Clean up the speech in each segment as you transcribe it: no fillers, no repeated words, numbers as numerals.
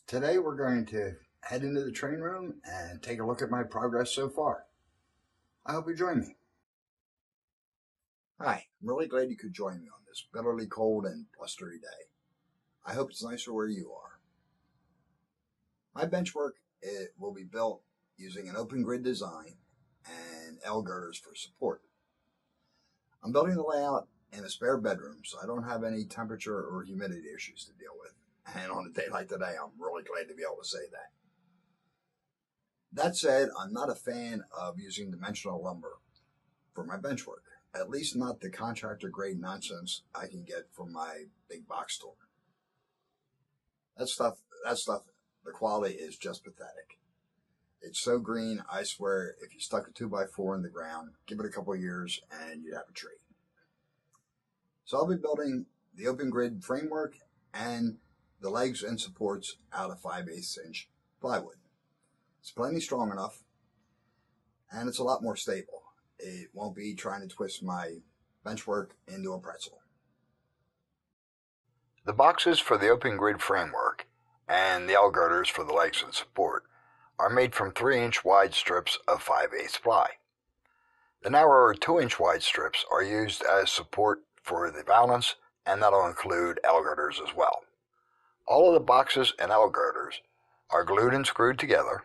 Today we're going to head into the train room and take a look at my progress so far. I hope you join me. Hi, I'm really glad you could join me on this bitterly cold and blustery day. I hope it's nicer where you are. My benchwork will be built using an open grid design and L girders for support. I'm building the layout in a spare bedroom, so I don't have any temperature or humidity issues to deal with. And on a day like today, I'm really glad to be able to say that. That said, I'm not a fan of using dimensional lumber for my benchwork, at least not the contractor grade nonsense I can get from my big box store. That stuff, the quality is just pathetic. It's so green, I swear, if you stuck a 2x4 in the ground, give it a couple of years and you'd have a tree. So I'll be building the open grid framework and the legs and supports out of 5/8 inch plywood. It's plenty strong enough, and it's a lot more stable. It won't be trying to twist my benchwork into a pretzel. The boxes for the open grid framework and the L girders for the legs and support are made from 3-inch wide strips of 5/8 ply. The narrower 2-inch wide strips are used as support for the valance, and that'll include L girders as well. All of the boxes and L girders are glued and screwed together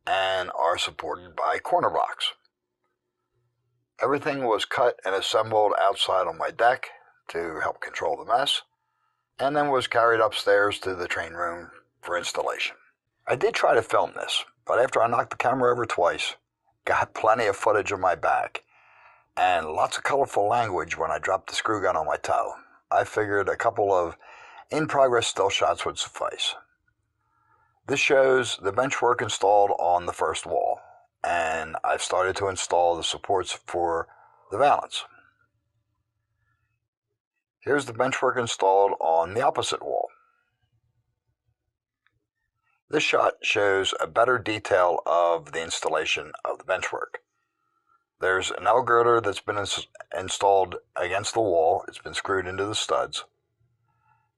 and are supported by corner blocks. Everything was cut and assembled outside on my deck to help control the mess, and then was carried upstairs to the train room for installation. I did try to film this, but after I knocked the camera over twice, got plenty of footage of my back, and lots of colorful language when I dropped the screw gun on my toe, I figured a couple of in-progress still shots would suffice. This shows the benchwork installed on the first wall, and I've started to install the supports for the valance. Here's the benchwork installed on the opposite wall. This shot shows a better detail of the installation of the benchwork. There's an L girder that's been installed against the wall. It's been screwed into the studs.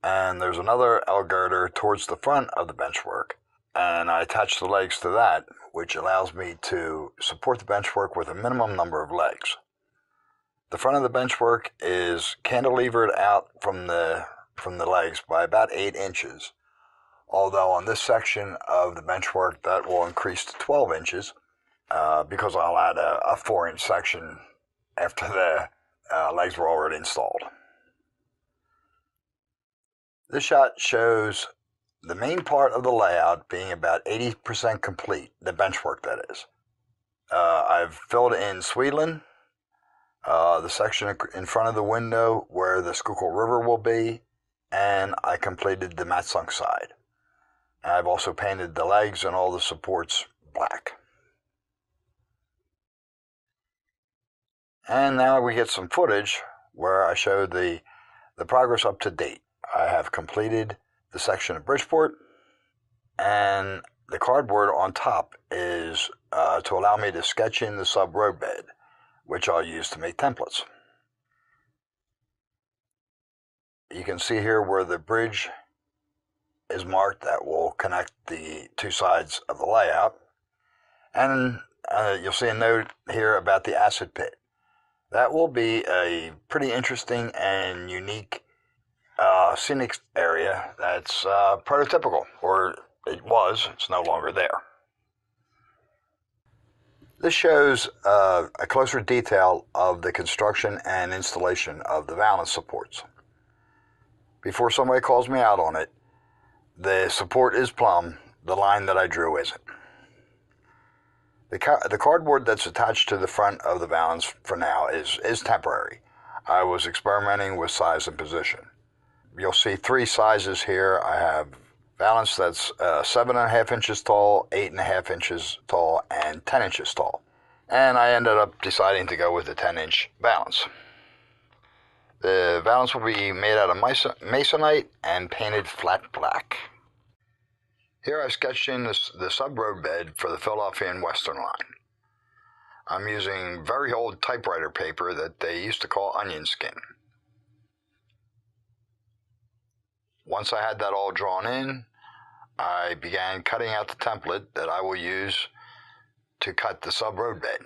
And there's another L girder towards the front of the benchwork, and I attach the legs to that, which allows me to support the benchwork with a minimum number of legs. The front of the benchwork is cantilevered out from the legs by about 8 inches, although on this section of the benchwork that will increase to 12 inches because I'll add a 4-inch section after the legs were already installed. This shot shows the main part of the layout being about 80% complete, the benchwork that is. I've filled in Sweetland, the section in front of the window where the Schuylkill River will be, and I completed the mat sunk side. I've also painted the legs and all the supports black. And now we get some footage where I show the progress up to date. I have completed the section of Bridgeport, and the cardboard on top is to allow me to sketch in the sub-roadbed, which I'll use to make templates. You can see here where the bridge is marked that will connect the two sides of the layout, and you'll see a note here about the acid pit. That will be a pretty interesting and unique scenic area that's prototypical, or it was. It's no longer there. This shows a closer detail of the construction and installation of the valance supports. Before somebody calls me out on it, the support is plumb, the line that I drew isn't. The cardboard that's attached to the front of the valance for now is temporary. I was experimenting with size and position. You'll see 3 sizes here. I have valance that's 7.5 inches tall, 8.5 inches tall, and 10 inches tall. And I ended up deciding to go with the 10-inch valance. The valance will be made out of masonite and painted flat black. Here I sketched in the sub-roadbed for the Philadelphia and Western line. I'm using very old typewriter paper that they used to call onion skin. Once I had that all drawn in, I began cutting out the template that I will use to cut the sub-road bed.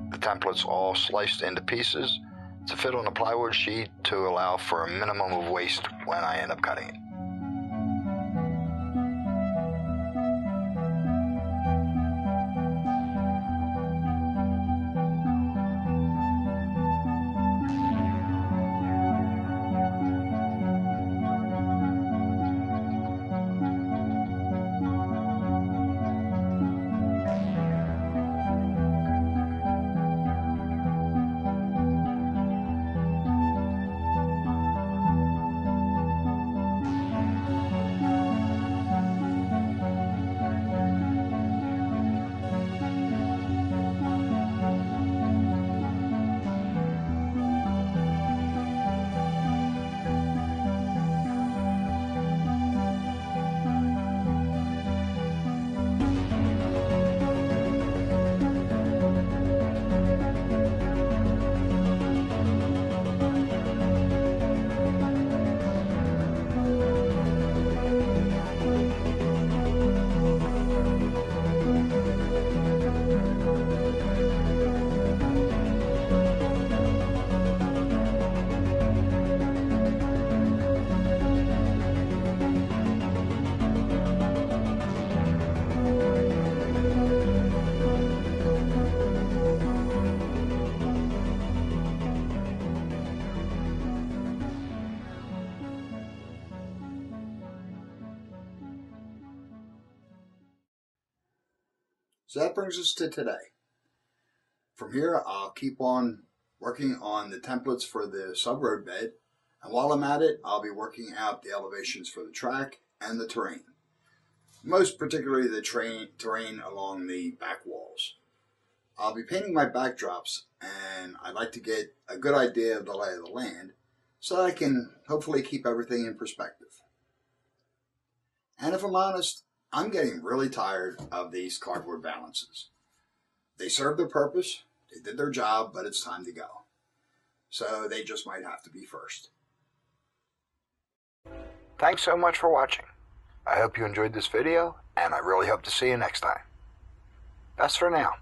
The template's all sliced into pieces to fit on a plywood sheet to allow for a minimum of waste when I end up cutting it. So that brings us to today. From here, I'll keep on working on the templates for the sub-road bed. And while I'm at it, I'll be working out the elevations for the track and the terrain. Most particularly the terrain along the back walls. I'll be painting my backdrops, and I'd like to get a good idea of the lay of the land so that I can hopefully keep everything in perspective. And if I'm honest, I'm getting really tired of these cardboard balances. They serve their purpose, they did their job, but it's time to go. So they just might have to be first. Thanks so much for watching. I hope you enjoyed this video, and I really hope to see you next time. Best for now.